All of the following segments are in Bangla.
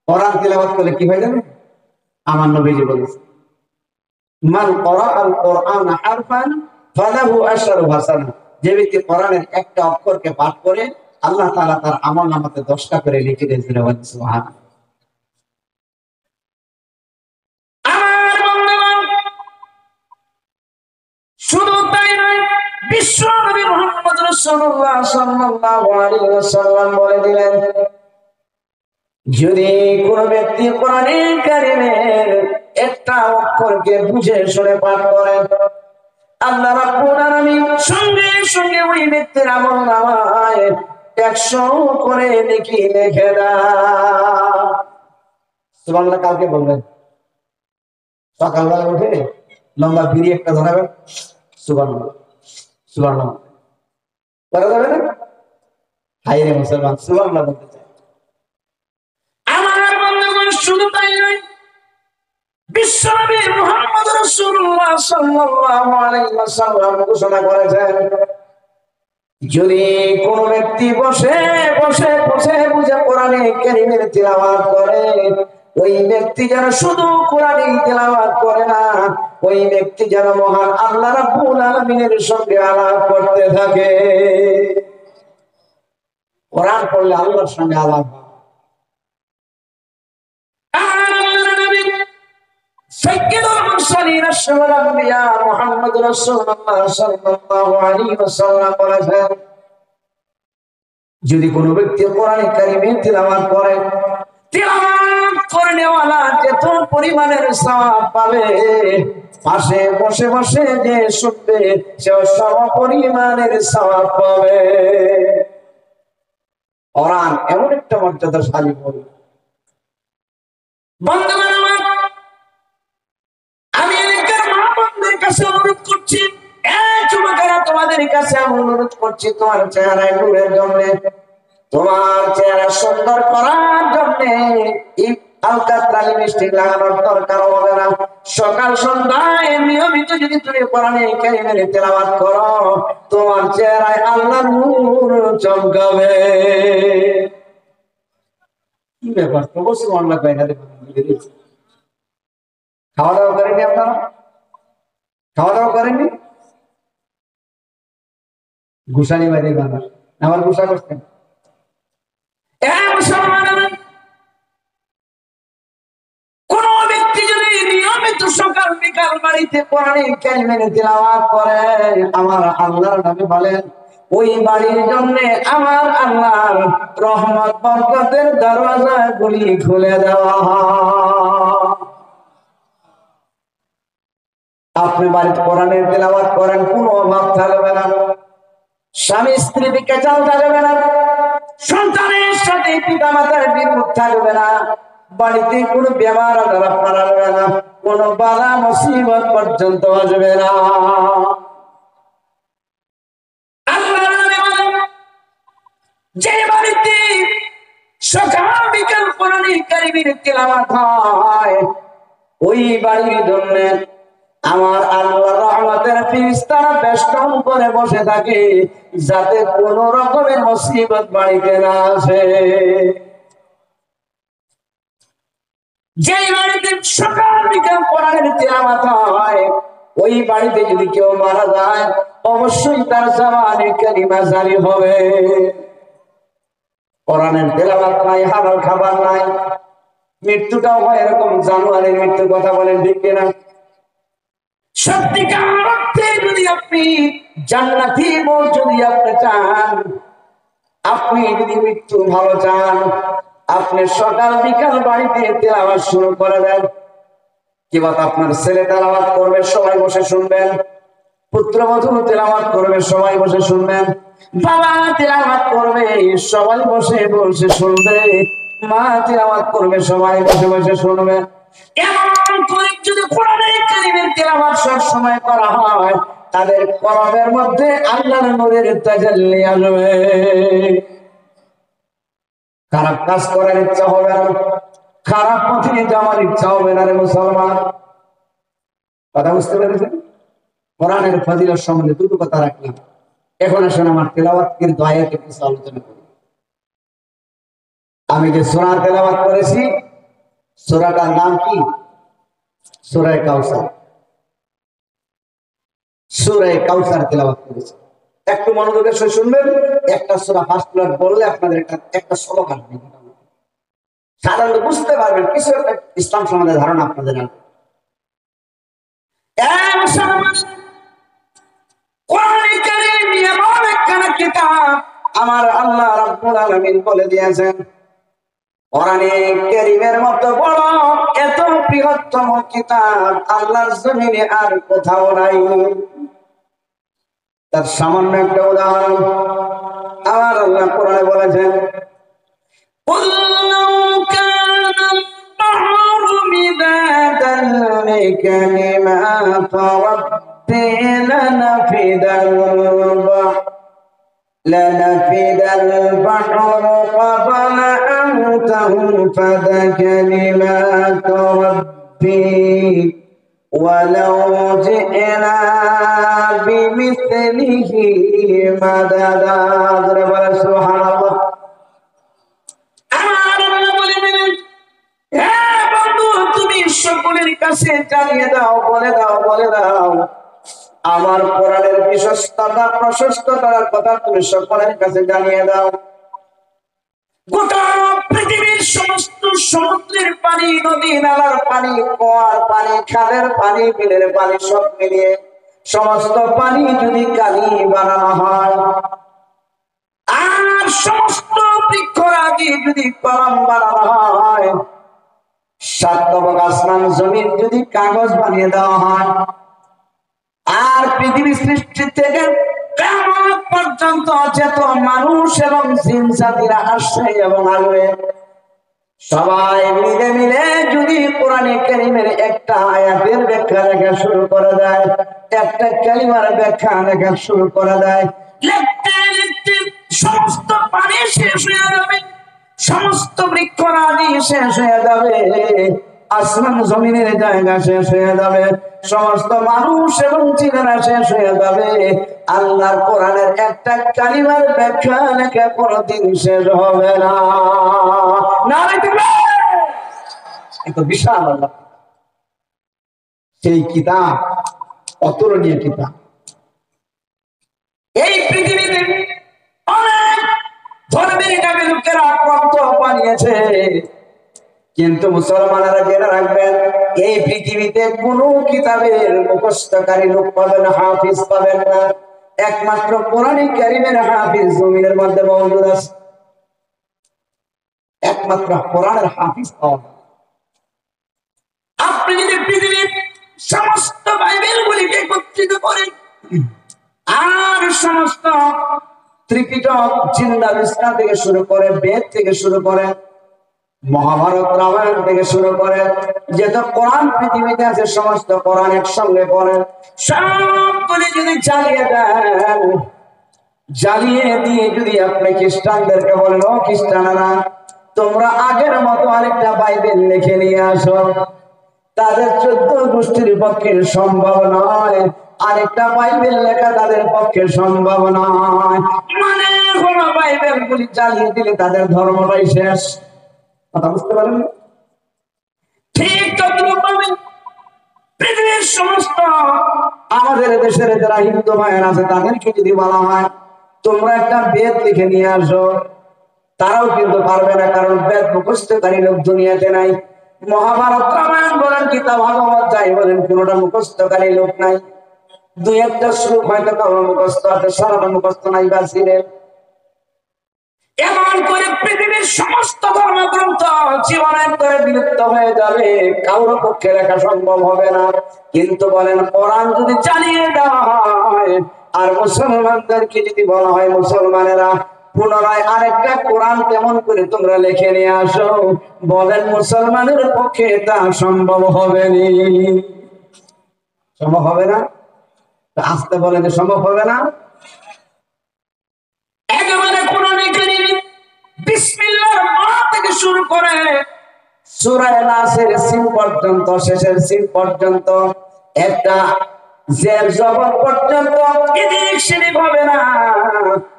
কোরআন তিলাওয়াত করলে কি হয় জানেন? আমার নবীজি বলেছেন, মান ক্বারাআল কুরআন হারফান ফালাহু আশরু হাসানাহ। যে ব্যক্তি কোরআনের একটা অক্ষরকে পাঠ করে আল্লাহ তাআলা তার আমলনামাতে 10টা করে লিখে দেন। সুবহানাল্লাহ। আমার বন্ধুগণ, শুধু তাই নয়, বিশ্ব নবী মুহাম্মদ রাসূলুল্লাহ সাল্লাল্লাহু আলাইহি ওয়াসাল্লাম বলে দিলেন, যদি কোন ব্যক্তি কোরআনে কারিমের একটা অক্ষরকে বুঝে শুনে পাঠ করে, আল্লাহ রাব্বুল আলামিন সঙ্গে সঙ্গে ওই ব্যক্তির আমলনামায় 100 করে নেকি লিখে দেন। সুবহানাল্লাহ। কালকে বলবেন, সকালবেলা উঠে লম্বা বিড়ি একটা ধরাবেন, সুবহানাল্লাহ সুবহানাল্লাহ করা যাবে না? হাই রে মুসলমান, সুবহানাল্লাহ বলতে চাই। আমার বন্ধুগণ, শুধু তাই নয়, বিশ্বনবী মুহাম্মদ রাসূলুল্লাহ সাল্লাল্লাহু আলাইহি ওয়াসাল্লাম ঘোষণা করেছেন, যদি কোন ব্যক্তি বসে বসে বসে বুঝে কোরআনে কারীমের তিলাওয়াত করে, ওই ব্যক্তি যেন শুধু কোরআনে তিলাওয়াত করে না, ওই ব্যক্তি যেন মহান আল্লাহ রাব্বুল আলামিনের সঙ্গে আলাপ করতে থাকে। কোরআন পড়লে আল্লাহর সঙ্গে আলাপ হয়। সাইয়্যিদুল মুরসালিন আশরাফুল আম্বিয়া মুহাম্মদ রাসূলুল্লাহ সাল্লাল্লাহু আলাইহি ওয়াসাল্লাম বলেছেন, যদি কোনো ব্যক্তি কোরআনে কারীমের তিলাওয়াত করে, তিলাওয়াত করেনেওয়ালা যত পরিমাণের সওয়াব পাবে, পাশে বসে বসে যে শুনবে সেও সম পরিমাণের সওয়াব পাবে। কোরআন এমন একটা মর্যাদাশালী বই। বন্ধুগণ আমার, আমি এলাকার মা বোনদের কাছে অনুরোধ করছি, যুবকেরা তোমাদের কাছে আমি অনুরোধ করছি, তোমার চেহারায় নূরের জন্য, তোমার চেহারা সুন্দর করার জন্য হালকা লিপস্টিক লাগানোর দরকার হবে না। সকাল সন্ধ্যায় নিয়মিত যদি তুমি কোরআনে কারীমের তেলাওয়াত করো, তোমার চেহারায় আল্লাহর নূর চমকাবে। কি ব্যাপার, তবু সুবহানাল্লাহ কয় না? খাওয়া দাওয়া করেনি আপনারা? খাওয়া দাওয়া করেননি? গুসানি বাড়ি বানার আমার গুসা করতেন। কোন ব্যক্তি যদি নিয়মিত সকাল বিকাল বাড়িতে কোরআনে কারীমের তিলাওয়াত করে, আমার আল্লাহর নবী বলেন, ওই বাড়ির জন্য আমার আল্লাহর রহমত বরকতের দরওয়াজাগুলি খুলে দেওয়া হয়। আপনি বাড়িতে কোরআনের তিলাওয়াত করেন, কোনো অভাব থাকবে না, স্বামী স্ত্রী বিকেচাল থাকবে না, সন্তানের সাথে পিতা মাতার বিরোধ থাকবে না, বাড়িতে কোনো বেমার আজার আপনার আসবে না, কোনো বালা মুসিবত পর্যন্ত আসবে না। যে বাড়িতে সকাল বিকাল কোরআনে কারীমের তিলাওয়াত হয়, ওই বাড়ির জন্য আমার আল্লাহর রহমতের ফেরেশতারা বেষ্টন করে বসে থাকে, যাতে কোন রকমের মুসিবত বাড়িতে না আসে। যে বাড়িতে সকাল বিকাল কোরআনের তিলাওয়াত হয়, ওই বাড়িতে যদি কেউ মারা যায়, অবশ্যই তার জামানে কালিমা জারি হবে। কোরআনের তেলাওয়াত নাই, হালাল খাবার নাই, মৃত্যুটাও হয় এরকম জানোয়ারের মৃত্যুর কথা বলেন, ঠিক কিনা? সত্যিকার অর্থে যদি আপনি জান্নাতি মৌত যদি আপনি চান, আপনি যদি মৃত্যু ভালো চান, আপনি সকাল বিকাল বাড়িতে তেলাওয়াত শুরু করে দেন। কি বাত, আপনার ছেলে তেলাওয়াত করবে, সবাই বসে শুনবেন, পুত্রবধূ তেলাওয়াত করবে, সবাই বসে শুনবেন, বাবা তেলাওয়াত করবে, সবাই বসে বসে শুনবে, মা তেলাওয়াত করবে, সবাই বসে বসে শুনবে। এমন করে যদি কোরআনে কারীমের তেলাওয়াত সব সময় করা হয়, তাদের কলবের মধ্যে আল্লাহর নূরের তাজাল্লি আসবে। খারাপ কাজ করার ইচ্ছা হবে না, খারাপ পথে যাওয়ার ইচ্ছা হবে না রে মুসলমান। কথা বুঝতে পেরেছেন? কোরআনের ফজিলত সম্বন্ধে দুটো কথা রাখলাম। এখন আসেন আমার তেলাওয়াতের আয়াতের কিছু আলোচনা করি। আমি যে সূরা তেলাওয়াত করেছি, সূরাটার নাম কি? সূরা কাউসার। সূরা কাউসার তেলাওয়াত করেছে। একটু মনোযোগের সঙ্গে শুনবেন। একটা সূরা ফার্স্ট ক্লাস বললে আপনাদের একটা সবক আসবে, সাধারণত বুঝতে পারবেন কিছু একটা ইসলাম সম্বন্ধে ধারণা আপনাদের আসবে। কোরআনে কারীম এমন একখানা কিতাব, আমার আল্লাহ রাব্বুল আলামিন বলে দিয়েছেন, কোরআনে কারীমের মতো বড় এত বৃহত্তম কিতাব আল্লাহর জমিনে আর কোথাও নাই। তার সামান্য একটা উদাহরণ আমার আল্লাহ কোরআনে বলেছেন, قُلْ لَوْ كَانَ الْبَحْرُ مِدَادًا لِكَلِمَاتِ رَبِّي لنفد البحر قبل أن تنفد كلمات ربي ولو جئنا بمثله مددا। سبحان الله। তুমি সকলের কাছে জানিয়ে দাও, বলে দাও, বলে দাও, আমার কোরআনের বিশ্বস্ততা প্রশস্ততার কথা তুমি সকলের কাছে জানিয়ে দাও। গোটা পৃথিবীর সমস্ত সমুদ্রের পানি, নদী নালার পানি, কুয়ার পানি, খালের পানি, বিলের পানি সব মিলিয়ে সমস্ত পানি যদি কালি বানানো হয়, আর সমস্ত বৃক্ষরাজি যদি কলম বানানো হয়, সাত তবক আসমান জমিন যদি কাগজ বানিয়ে দেওয়া হয়, আর পৃথিবী সৃষ্টি থেকে কিয়ামত পর্যন্ত যত মানুষ এবং জিন জাতিরা আসছে এবং আসবে, সবাই মিলে মিলে যদি কোরআনে কারীমের একটা আয়াতের ব্যাখ্যা লেখা শুরু করে দেয়, একটা কালিমার ব্যাখ্যা লেখা শুরু করে দেয়, লিখতে লিখতে সমস্ত পানি শেষ হয়ে যাবে, সমস্ত বৃক্ষরাজি শেষ হয়ে যাবে, আসমান জমিনের জায়গা শেষ হয়ে যাবে, সমস্ত মানুষ এবং জিনেরা শেষ হয়ে যাবে, আল্লাহর কোরআনের একটা কালিমার ব্যাখ্যা লেখা কোনদিন শেষ হবে না। এত বিশাল আল্লাহ সেই কিতাব, অতুলনীয় কিতাব। এই পৃথিবীতে অনেক ধর্মের নামে লোকেরা গ্রন্থ বানিয়েছে, কিন্তু মুসলমানেরা জেনে রাখবেন এই পৃথিবীতে কোন কিতাবের মুখস্থকারী লোক পাবেন না, হাফিজ পাবেন না, একমাত্র কোরআনে কারীমের হাফিজ জমিনের মধ্যে মওজুদ আছে। একমাত্র কোরআনের হাফিজ পাওয়া যায়। আপনি যদি পৃথিবীর সমস্ত বাইবেলগুলিকে একত্রিত করেন আর সমস্ত ত্রিপিটক, জিন্দাল ইসলাম থেকে শুরু করে, বেদ থেকে শুরু করে, মহাভারত, রামায়ণ থেকে শুরু করে যত কোরআন পৃথিবীতে আছে সমস্ত কোরআন একসঙ্গে পড়েন, সবগুলি যদি জ্বালিয়ে দেন, জ্বালিয়ে দিয়ে যদি আপনি খ্রিস্টানদেরকে বলেন, ও খ্রিস্টানেরা তোমরা আগের মতো আরেকটা বাইবেল লিখে নিয়ে আসো, তাদের 14 গোষ্ঠীর পক্ষে সম্ভব নয়, আরেকটা বাইবেল লেখা তাদের পক্ষে সম্ভব নয়। মানে কোন বাইবেল গুলি জ্বালিয়ে দিলে তাদের ধর্মটাই শেষ। কথা বুঝতে পারেন? ঠিক তদ্রূপভাবে পৃথিবীর সমস্ত আমাদের দেশের যারা হিন্দু ভাইয়ের আছে তাদেরকে যদি বলা হয় তোমরা একটা বেদ লিখে নিয়ে আসো, তারাও কিন্তু পারবে না, কারণ বেদ মুখস্থকারী লোক দুনিয়াতে নাই। মহাভারত, রামায়ণ বলেন, গীতা, ভাগবত যাই বলেন, কোনটা মুখস্থকারী লোক নাই। দুই একটা শ্লোক হয়তো কারো মুখস্থ আছে, সারাটা মুখস্থ নাই বা ছিলেন। এমন করে পৃথিবীর সমস্ত ধর্মগ্রন্থ জীবনের করে বিলুপ্ত হয়ে যাবে, কারোর পক্ষে লেখা সম্ভব হবে না। কিন্তু বলেন কোরআন যদি চালিয়ে দেওয়া হয় আর মুসলমানদেরকে যদি বলা হয় মুসলমানেরা পুনরায় আরেকটা কোরআন কেমন করে তোমরা লিখে নিয়ে আসো, বলেন মুসলমানের পক্ষে তা সম্ভব হবে না। সম্ভব হবে না? আসতে বলেন যে সম্ভব হবে না। একেবারে কোরআনে কারীম বিসমিল্লাহর বা থেকে শুরু করে সূরা নাসের সিন পর্যন্ত, শেষের সিন পর্যন্ত, একটা জের জবর পর্যন্ত এদিক সেদিক হবে না।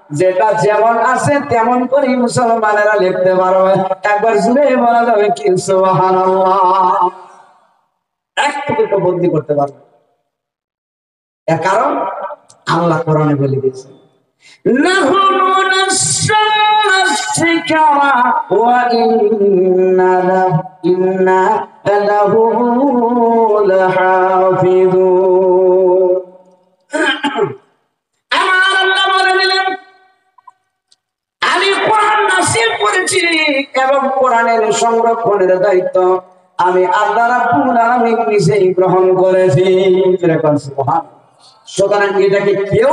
যেটা যেমন আছে তেমন করে মুসলমানেরা লিখতে পারবে। একবার জুড়ে বলা যাবে কি সুবহানাল্লাহ। একটুকু তো বদলি করতে পারবে। এর কারণ আল্লাহ কোরআনে বলে দিয়েছেন, নাহনু নাযালনা যিকরা ওয়া ইন্না লাহু লাহাফিযুন। আমার আল্লাহ বলে দিলেন, আমি কোরআন নাযিল করেছি এবং কোরআনের সংরক্ষণের দায়িত্ব আমি আল্লাহ রাব্বুল আলামিন নিজেই গ্রহণ করেছি। সুবহানাল্লাহ। সুতরাং এটাকে কেউ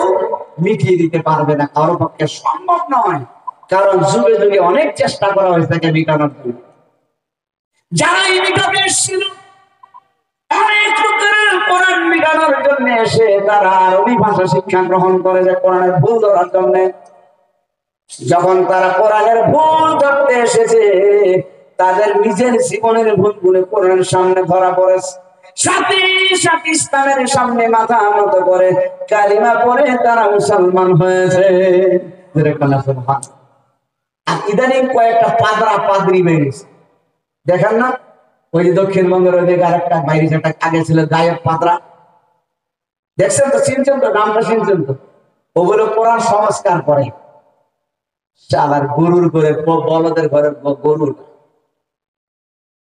মিটিয়ে দিতে পারবে না, কারোর পক্ষে সম্ভব নয়। কারণ যুগে যুগে অনেক চেষ্টা করা হয়েছে তাকে মিটানোর জন্য। যারা এই মিটাতে এসেছিল, অনেক লোকের কোরআন মিটানোর জন্য এসে তারা আরবি ভাষা শিক্ষা গ্রহণ করে যে কোরআনের ভুল ধরার জন্য। যখন তারা কোরআনের ভুল ধরতে এসেছে, তাদের নিজের জীবনের ভুলগুলো কোরআনের সামনে ধরা পড়েছে। সাথে সাথে ইসলামের সামনে মাথা নত করে কালিমা পড়ে তারা মুসলমান হয়েছে। আর ইদানিং কয়েকটা পাদরা পাদ্রি বেরিয়েছে, দেখেন না? ওই যে দক্ষিণবঙ্গের ওইদিকে আরেকটা বাইরে একটা আগে ছিল গায়ক পাদরা, দেখছেন তো? চিনছেন তো? নামটা চিনছেন তো? ওগুলো কোরআন সংস্কার করে। চালার গরুর করে, বলদের ঘরের গরুর।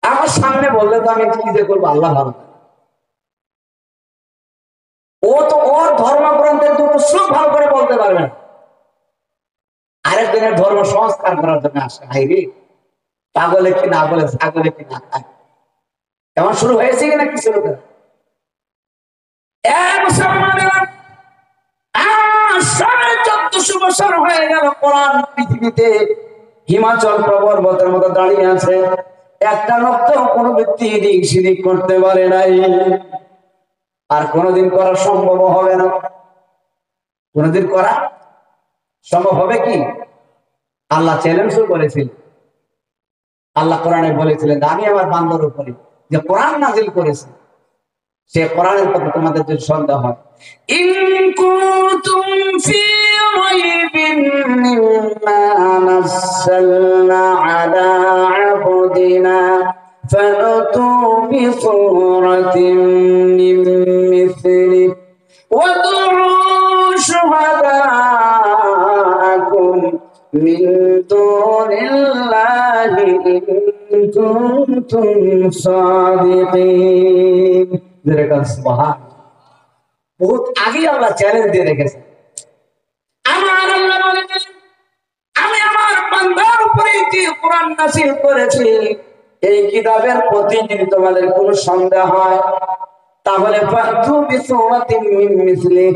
আমার সামনে বললে তো আমি কি যে করবো আল্লাহ ভালো। ও তো ওর ধর্মগ্রন্থের দুটো শ্লোক ভালো করে বলতে পারবে না, আরেকজনের ধর্ম সংস্কার করার জন্য আসে। হাই রে, পাগলে কি না বলে, ছাগলে কি না খায়, এমন শুরু হয়েছে কিনা কিছু লোকের। সাড়ে 1400 বছর হয়ে গেল কোরআন পৃথিবীতে হিমাচল পর্বতের মতো দাঁড়িয়ে আছে। একটা নক্ত কোন ব্যক্তি এদিক সেদিক করতে পারে নাই, আর কোনদিন করা সম্ভব হবে না। কোনদিন করা সম্ভব হবে কি? আল্লাহ চ্যালেঞ্জও করেছিলেন। আল্লাহ কোরআনে বলেছিলেন আমি আমার বান্দার উপরে যে কোরআন নাজিল করেছি, সে কোরআনের প্রতি তোমাদের যদি সন্দেহ হয়, ইন কুনতুম ফি রাইবিন মিম্মা নাযালনা আলা আবদিনা ফাতু বিসূরাতিন মিন মিসলি ওয়াদউ শুহাদাআকুম মিন দুনিল্লাহি ইন কুনতুম সাদিকিন। বহুত আগে আল্লাহ চ্যালেঞ্জ দিয়ে রেখেছেন। আমার আল্লাহ বলেছেন আমি আমার বান্দার উপরে যে কোরআন নাযিল করেছি, এই কিতাবের প্রতি যদি তোমাদের কোনো সন্দেহ হয়, তাহলে ফাতু বিসূরাতিন মিন মিসলি,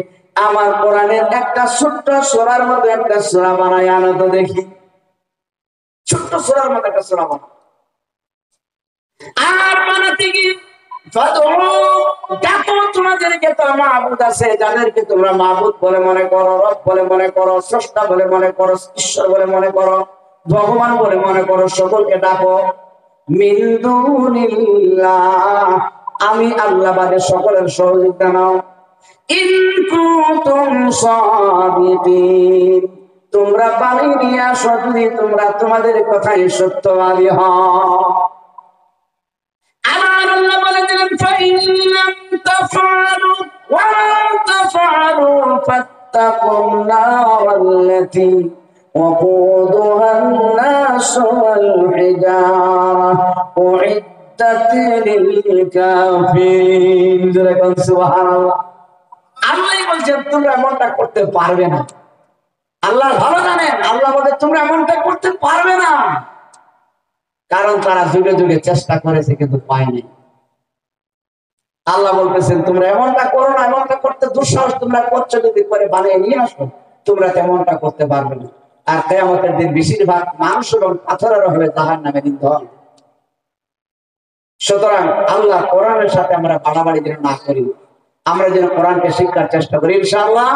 আমার কোরআনের একটা ছোট্ট সূরার মতো একটা সূরা বানায় আনো তো দেখি। ছোট্ট সূরার মতো একটা সূরা বানাও। আর বানাতে গিয়ে তোমাদেরকে তো মাবুদ আছে, যাদেরকে তোমরা মাবুদ বলে মনে করো, রব বলে মনে করো, স্রষ্টা বলে মনে করো, ঈশ্বর বলে মনে করো, ভগবান বলে মনে করো, সকলকে ডাকো মিন দুনিল্লাহ, আমি আল্লাহ বাদে সকলের সহযোগিতা নাও। ইন কুনতুম সাদিকিন, তোমরা বানিয়ে নিয়ে আসো যদি তোমরা তোমাদের কথাই সত্যবাদী হও। আমার আল্লাহ বলেছিলেন ফাইন লাম তাফআলু ওয়া লাম তাফআলু ফাত্তাকুন নারাল্লাতী ওয়াকুদুহান নাস ওয়াল হিজারা উইদ্দাত লিল কাফিরিন। সুবহানাল্লাহ। আল্লাহ বলছেন তোমরা এমনটা করতে পারবে না। আল্লাহ ভালো জানেন, আল্লাহ বলে তোমরা এমনটা করতে পারবে না, কারণ তারা যুগে যুগে চেষ্টা করেছে কিন্তু পায়নি। আল্লাহ বলতেছেন তোমরা এমনটা করো না, এমনটা করতে দুঃসাহস তোমরা করছো, যদি করে বানিয়ে নিয়ে আসো তোমরা তেমনটা করতে পারবে না। আর কিয়ামতের দিন বেশিরভাগ মানুষ এবং পাথরের হবে জাহান্নামের ইন্ধন। সুতরাং আল্লাহ কোরআনের সাথে আমরা বাড়াবাড়ি যেন না করি, আমরা যেন কোরআনকে শিক্ষার চেষ্টা করি। ইনশাআল্লাহ